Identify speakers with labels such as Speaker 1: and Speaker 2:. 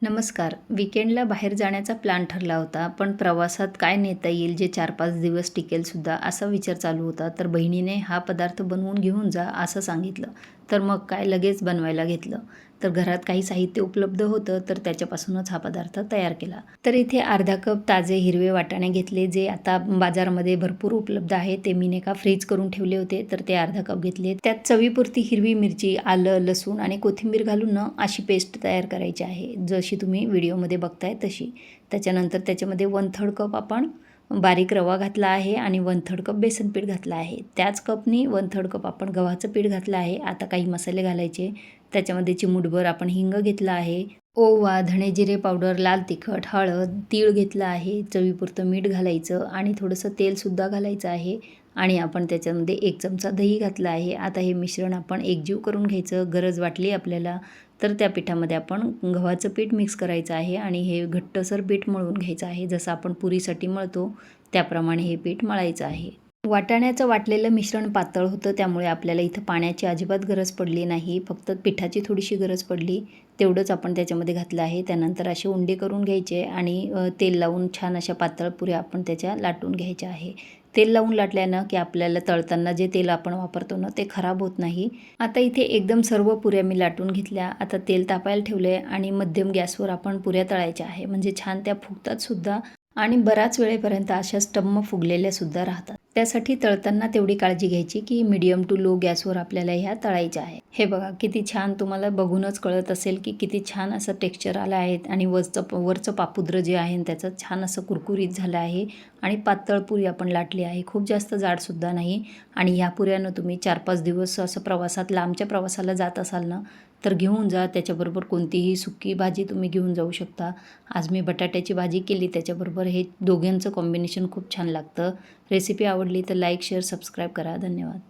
Speaker 1: नमस्कार. वीकेंडला बाहेर जाण्याचा प्लॅन ठरला होता, पण प्रवासात काय नेता येईल जे 4-5 दिवस टिकेलसुद्धा असा विचार चालू होता. तर बहिणीने हा पदार्थ बनवून घेऊन जा असं सांगितलं. तर मग काय लगेच बनवायला घेतलं. तर घरात काही साहित्य उपलब्ध होतं, तर त्याच्यापासूनच हा पदार्थ तयार केला. तर इथे अर्धा कप ताजे हिरवे वाटाणे घेतले, जे आता बाजारामध्ये भरपूर उपलब्ध आहे. ते मी नाही का फ्रीज करून ठेवले होते, तर ते अर्धा कप घेतले. त्यात चवीपुरती हिरवी मिरची, आलं, लसूण आणि कोथिंबीर घालून ना अशी पेस्ट तयार करायची आहे, जशी तुम्ही व्हिडिओमध्ये बघताय तशी. त्याच्यानंतर त्याच्यामध्ये 1/3 कप आपण बारीक रवा घातला आहे आणि 1/3 कप बेसन पीठ घातलं आहे. त्याच कपनी 1/3 कप आपण गव्हाचं पीठ घातलं आहे. आता काही मसाले घालायचे. त्याच्यामध्ये चिमूटभर आपण हिंग घेतला आहे, ओवा, धणे जिरे पावडर, लाल तिखट, हळद, तीळ घेतलं आहे, चवीपुरतं मीठ घालायचं आणि थोडंसं तेलसुद्धा घालायचं आहे आणि आपण त्याच्यामध्ये 1 चमचा दही घातलं आहे. आता हे मिश्रण आपण एकजीव करून घ्यायचं. गरज वाटली आपल्याला तर त्या पिठामध्ये आपण गव्हाचं पीठ मिक्स करायचं आहे आणि हे घट्टसर पीठ मळून घ्यायचं आहे. जसं आपण पुरीसाठी मळतो त्याप्रमाणे हे पीठ मळायचं आहे. वाटाण्याचं वाटलेलं मिश्रण पातळ होतं, त्यामुळे आपल्याला इथं पाण्याची अजिबात गरज पडली नाही. फक्त पिठाची थोडीशी गरज पडली. तेवढंच आपण त्याच्यामध्ये घातलं आहे. त्यानंतर असे उंडे करून घ्यायचे आणि तेल लावून छान अशा पातळ पुऱ्या आपण त्याच्या लाटून घ्यायच्या आहे. तेल लावून लाटल्यानं की आपल्याला तळताना जे तेल आपण वापरतो ना ते खराब होत नाही. आता इथे एकदम सर्व पुऱ्या मी लाटून घेतल्या. आता तेल तापायला ठेवले आणि मध्यम गॅसवर आपण पुऱ्या तळायच्या आहे. म्हणजे छान त्या फुगतात सुद्धा आणि बराच वेळेपर्यंत अशा टम्म फुगलेल्या सुद्धा राहतात. त्यासाठी तळताना तेवढी काळजी घ्यायची की मीडियम टू लो गॅसवर आपल्याला ह्या तळायच्या आहे. हे बघा किती छान, तुम्हाला बघूनच कळत असेल की किती छान असं टेक्स्चर आलं आहे आणि वरचं पापुद्र जे आहे त्याचं छान असं कुरकुरीत झालं आहे आणि पातळ पुरी आपण लाटली आहे. खूप जास्त जाडसुद्धा नाही. आणि ह्या पुऱ्यानं तुम्ही 4-5 दिवस असं प्रवासात लांबच्या प्रवासाला जात असाल ना तर घेऊन जा. त्याच्याबरोबर कोणतीही सुकी भाजी तुम्ही घेऊन जाऊ शकता. आज मी बटाट्याची भाजी केली, त्याच्याबरोबर हे दोघांचं कॉम्बिनेशन खूप छान लागतं. रेसिपी आवडली तर लाईक, शेअर, सबस्क्राईब करा. धन्यवाद.